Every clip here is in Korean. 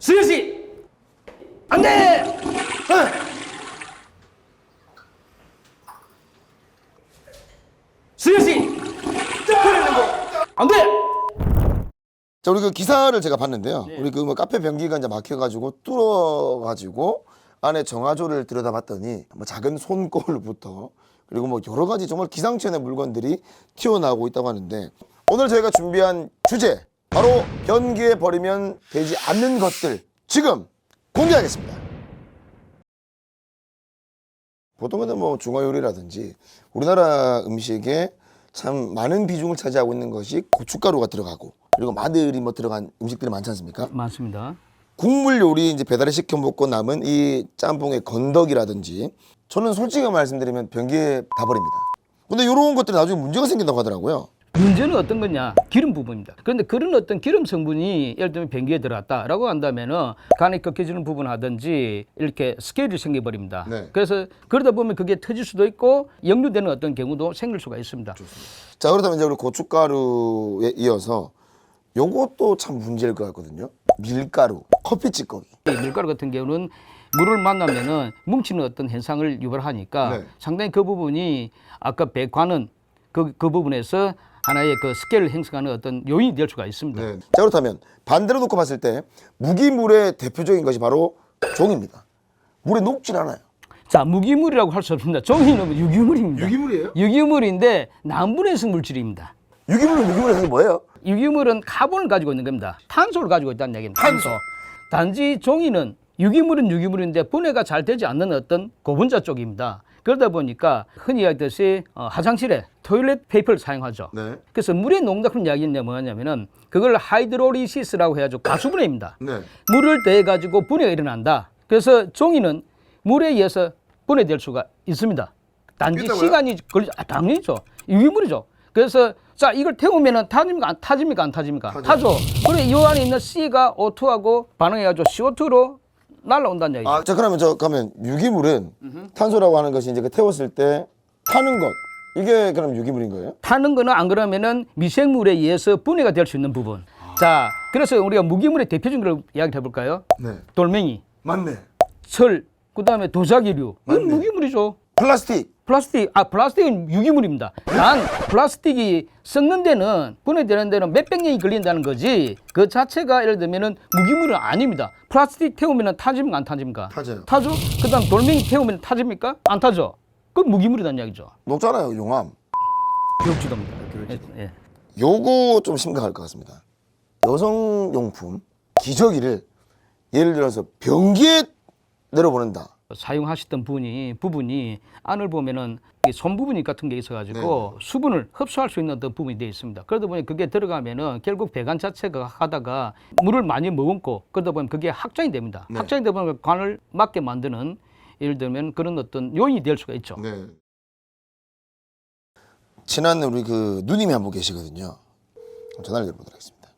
수현 씨, 안 돼! 수현 씨, 그러는 거 안 돼! 자, 우리 그 기사를 제가 봤는데요. 네. 우리 그 뭐 카페 변기가 이제 막혀가지고 뚫어가지고 안에 정화조를 들여다봤더니 뭐 작은 손거울부터 그리고 뭐 여러 가지 정말 기상천외 물건들이 튀어나오고 있다고 하는데 오늘 저희가 준비한 주제 바로 변기에 버리면 되지 않는 것들 지금 공개하겠습니다. 보통은 뭐 중화 요리라든지 우리나라 음식에 참 많은 비중을 차지하고 있는 것이 고춧가루가 들어가고 그리고 마늘이 뭐 들어간 음식들이 많지 않습니까? 많습니다. 국물 요리 이제 배달을 시켜 먹고 남은 이 짬뽕의 건더기라든지 저는 솔직히 말씀드리면 변기에 다 버립니다. 근데 이런 것들이 나중에 문제가 생긴다고 하더라고요. 문제는 어떤 거냐? 기름 부분입니다. 그런데 그런 어떤 기름 성분이 예를 들면 변기에 들어갔다라고 한다면은 간에 꺾여지는 부분 하든지 이렇게 스케일이 생겨버립니다. 네. 그래서 그러다 보면 그게 터질 수도 있고 역류되는 어떤 경우도 생길 수가 있습니다. 자, 그렇다면 이제 우리 고춧가루에 이어서 요것도 참 문제일 것 같거든요. 밀가루, 커피 찌꺼기. 이 밀가루 같은 경우는 물을 만나면은 뭉치는 어떤 현상을 유발하니까 네. 상당히 그 부분이 아까 배관은 그 부분에서 하나의 그 스케일을 형성하는 어떤 요인이 될 수가 있습니다. 네. 자, 그렇다면 반대로 놓고 봤을 때 무기물의 대표적인 것이 바로 종입니다. 물에 녹질 않아요. 자, 무기물이라고 할 수 없습니다. 종이는 유기물입니다. 유기물이에요? 유기물인데 남분해성 물질입니다. 유기물은 무기물에서 뭐예요? 유기물은 카본을 가지고 있는 겁니다. 탄소를 가지고 있다는 얘기입니다. 탄소. 단지 종이는 유기물은 유기물인데 분해가 잘 되지 않는 어떤 고분자 쪽입니다. 그러다 보니까 흔히 이야기하듯이 화장실에 토일렛 페이퍼를 사용하죠. 네. 그래서 물에 녹는다 그런 이야기는 뭐냐면은 그걸 하이드로리시스라고 해가지고 가수분해입니다. 네. 물을 대해 가지고 분해가 일어난다. 그래서 종이는 물에 의해서 분해될 수가 있습니다. 단지 있다고요? 시간이 걸리죠. 당연히죠. 유기물이죠. 그래서 자 이걸 태우면은 타집니까 안 타집니까? 타죠. 그래 이 안에 있는 C가 O2하고 반응해가지고 CO2로 날아온다는 얘기죠. 자, 그러면 그러면 유기물은 탄소라고 하는 것이 이제 그 태웠을 때 타는 것 이게 그럼 유기물인 거예요? 타는 거는 안 그러면은 미생물에 의해서 분해가 될 수 있는 부분. 자, 그래서 우리가 무기물의 대표적인 걸 이야기 해볼까요? 네. 돌멩이, 맞네. 철, 그다음에 도자기류. 이건 맞네. 무기물이죠. 플라스틱. 플라스틱은 유기물입니다. 단 플라스틱이 썩는 데는 분해되는 데는 몇백 년이 걸린다는 거지. 그 자체가 예를 들면은 무기물은 아닙니다. 플라스틱 태우면은 타집니까 안 타집니까? 타져요. 타죠. 그다음 돌멩이 태우면 타집니까? 안 타죠. 그 무기물이라는 이야기죠. 녹잖아요, 용암. 교육지도입니다. 예. 요거 좀 심각할 것 같습니다. 여성용품 기저귀를 예를 들어서 변기에 내려보낸다. 사용하셨던 부분이 안을 보면은 이 손 부분이 같은 게 있어가지고 수분을 흡수할 수 있는 어떤 부분이 되어 있습니다. 그러다 보니 그게 들어가면은 결국 배관 자체가 하다가 물을 많이 머금고 그러다 보면 그게 확장이 됩니다. 네. 확장이 되면 관을 막게 만드는 예를 들면 그런 어떤 요인이 될 수가 있죠. 네. 친한 우리 그 누님이 한 분 계시거든요. 전화를 드려보도록 하겠습니다.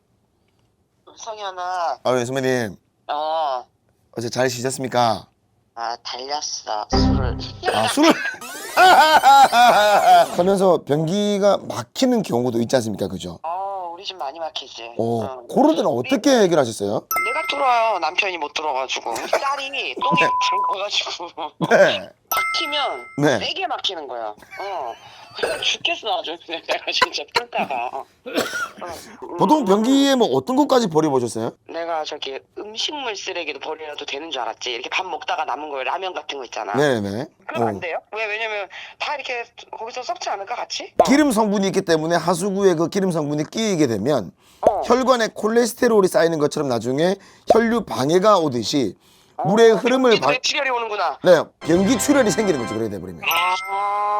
성현아, 예, 선배님. 어제 잘 쉬셨습니까? 달렸어, 술을. 술을 하면서 변기가 막히는 경우도 있지 않습니까? 그죠? 우리 집 많이 막히지. 그럴 때는 어떻게 해결하셨어요? 내가 뚫어요. 남편이 못 뚫어가지고. 딸이 똥이 잠궈가지고. 네. 막히면 네. 세게 막히는 거야. 그냥 죽겠어, 아주. 내가 진짜 뚫다가. 보통 변기에 뭐 어떤 것까지 버려보셨어요? 내가 저기 음식물 쓰레기도 버려도 되는 줄 알았지. 이렇게 밥 먹다가 남은 거 라면 같은 거 있잖아. 네네. 그럼 안 돼요? 왜냐면 다 이렇게 거기서 썩지 않을까 같이? 기름 성분이 있기 때문에 하수구에 그 기름 성분이 끼이게 되면 혈관에 콜레스테롤이 쌓이는 것처럼 나중에 혈류 방해가 오듯이 물의 흐름을 출혈이 오는구나. 네, 변기 출혈이 생기는 거죠. 그래 돼버리면.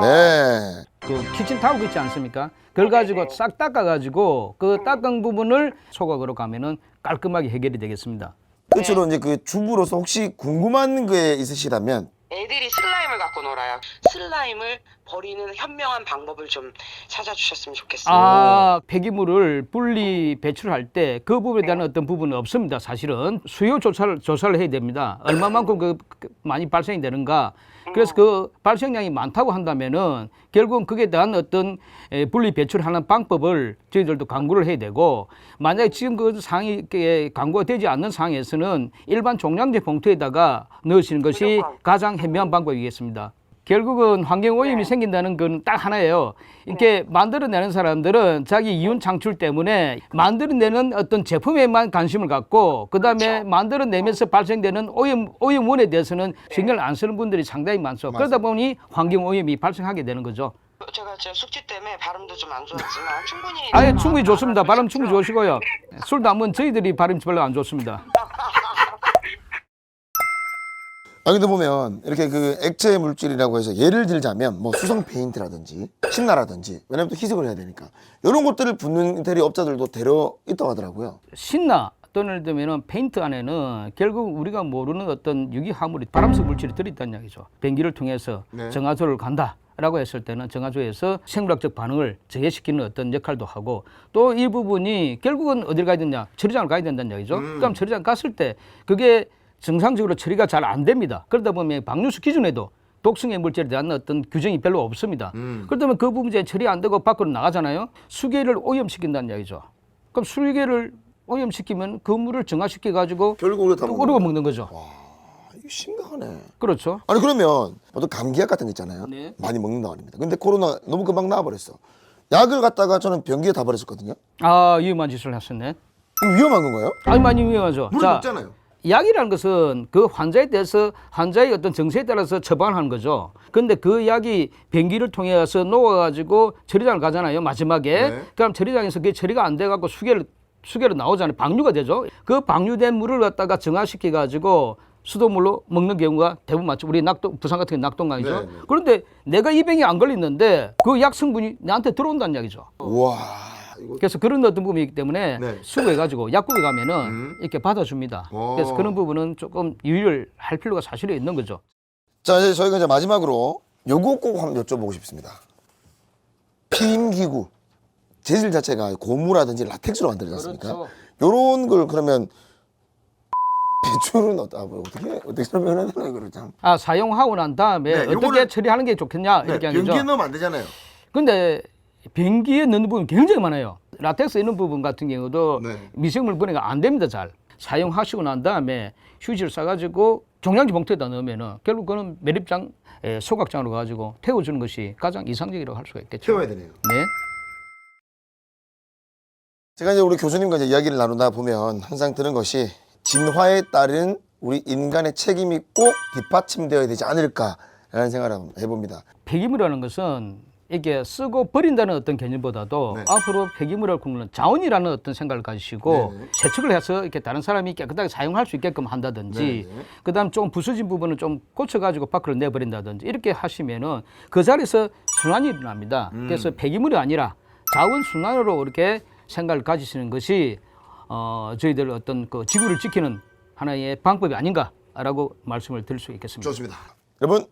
네. 그 키친타올 있지 않습니까? 그걸 가지고 싹 닦아가지고 그 닦은 부분을 소각으로 가면은 깔끔하게 해결이 되겠습니다. 끝으로 이제 그 주부로서 혹시 궁금한 게 있으시다면 애들이 슬라임을 갖고 놀아요. 슬라임을 버리는 현명한 방법을 좀 찾아주셨으면 좋겠습니다. 아, 폐기물을 분리 배출할 때 그 부분에 대한 어떤 부분은 없습니다. 사실은 수요 조사를 해야 됩니다. 얼마만큼 많이 발생이 되는가. 그래서 그 발생량이 많다고 한다면은 결국은 그에 대한 어떤 분리 배출하는 방법을 저희들도 강구를 해야 되고, 만약에 지금 그 상황이 강구가 되지 않는 상황에서는 일반 종량제 봉투에다가 넣으시는 것이 가장 현명한 방법이겠습니다. 결국은 환경 오염이 생긴다는 건 딱 하나예요. 이렇게 만들어내는 사람들은 자기 이윤 창출 때문에 만들어내는 어떤 제품에만 관심을 갖고, 그다음에 만들어내면서 발생되는 오염원에 대해서는 신경을 안 쓰는 분들이 상당히 많죠. 그러다 보니 환경 오염이 발생하게 되는 거죠. 제가 숙취 때문에 발음도 좀 안 좋았지만 충분히 아예 충분히 좋습니다. 발음 충분히 좋으시고요. 술도 한번 저희들이 발음이 별로 안 좋습니다. 아 근데 보면 이렇게 그 액체 물질이라고 해서 예를 들자면 뭐 수성 페인트라든지 신나라든지, 왜냐면 또 희석을 해야 되니까 이런 것들을 붓는 인테리어 업자들도 데려 있다고 하더라고요. 신나 또는 예를 들면은 페인트 안에는 결국 우리가 모르는 어떤 유기 화물이 발암성 물질이 들어있다는 이야기죠. 변기를 통해서 네. 정화조를 간다라고 했을 때는 정화조에서 생물학적 반응을 저해시키는 어떤 역할도 하고, 또 이 부분이 결국은 어디를 가야 되냐, 처리장을 가야 된다는 이야기죠. 그럼 처리장 갔을 때 그게 정상적으로 처리가 잘 안 됩니다. 그러다 보면 방류수 기준에도 독성의 물질에 대한 어떤 규정이 별로 없습니다. 그러다 보면 그 부분이 처리 안 되고 밖으로 나가잖아요. 수계를 오염시킨다는 이야기죠. 그럼 수계를 오염시키면 그 물을 정화시켜 가지고 결국 우리가 다 또 우리가 먹는 거죠. 이거 심각하네. 그렇죠. 아니 그러면 보통 감기약 같은 거 있잖아요. 네. 많이 먹는다고 합니다. 근데 코로나 너무 금방 나와버렸어. 약을 갖다가 저는 변기에 다 버렸었거든요. 아, 위험한 짓을 했었네. 그럼 위험한 건가요? 아니, 많이 위험하죠. 물을 먹잖아요. 약이라는 것은 그 환자에 대해서 환자의 어떤 정세에 따라서 처방하는 거죠. 근데 그 약이 변기를 통해서 녹아가지고 처리장을 가잖아요. 마지막에. 네. 그럼 처리장에서 그게 처리가 안 돼갖고 수계로 나오잖아요. 방류가 되죠. 그 방류된 물을 갖다가 정화시켜가지고 수돗물로 먹는 경우가 대부분 많죠. 우리 부산 같은 게 낙동강이죠. 네, 네. 그런데 내가 이 병이 안 걸렸는데 그 약 성분이 나한테 들어온다는 이야기죠. 우와. 이거 그래서 그런 어떤 부분이기 때문에 네. 수거해가지고 약국에 가면은 이렇게 받아줍니다. 그래서 그런 부분은 조금 유의를 할 필요가 사실은 있는 거죠. 자, 이제 저희가 이제 마지막으로 요거 꼭 한번 여쭤보고 싶습니다. 피임기구 재질 자체가 고무라든지 라텍스로 만들지 않습니까? 그렇죠. 요런 걸 그러면 배출은 어떻게 설명해야 되나 이거를 참. 아, 사용하고 난 다음에 네, 어떻게 요거는- 처리하는 게 좋겠냐 이렇게 하는 거죠. 넣으면 안 되잖아요. 근데 변기에 넣는 부분이 굉장히 많아요. 라텍스 있는 부분 같은 경우도 네. 미생물 분해가 안 됩니다. 잘 사용하시고 난 다음에 휴지를 싸가지고 종량제 봉투에다 넣으면은 결국 그는 매립장 소각장으로 가지고 태워주는 것이 가장 이상적이라고 할 수가 있겠죠. 태워야 되네요. 네. 제가 이제 우리 교수님과 이제 이야기를 나누다 보면 항상 드는 것이 진화에 따른 우리 인간의 책임이 꼭 뒷받침되어야 되지 않을까라는 생각을 한번 해봅니다. 폐기물이라는 것은 이게 쓰고 버린다는 어떤 개념보다도 네. 앞으로 폐기물을 굽는 자원이라는 어떤 생각을 가지시고 네네. 세척을 해서 이렇게 다른 사람이 깨끗하게 사용할 수 있게끔 한다든지, 네네. 그다음 좀 부서진 부분을 좀 고쳐가지고 밖으로 내버린다든지 이렇게 하시면은 그 자리에서 순환이 일어납니다. 그래서 폐기물이 아니라 자원 순환으로 이렇게 생각을 가지시는 것이 저희들 어떤 그 지구를 지키는 하나의 방법이 아닌가라고 말씀을 드릴 수 있겠습니다. 좋습니다. 여러분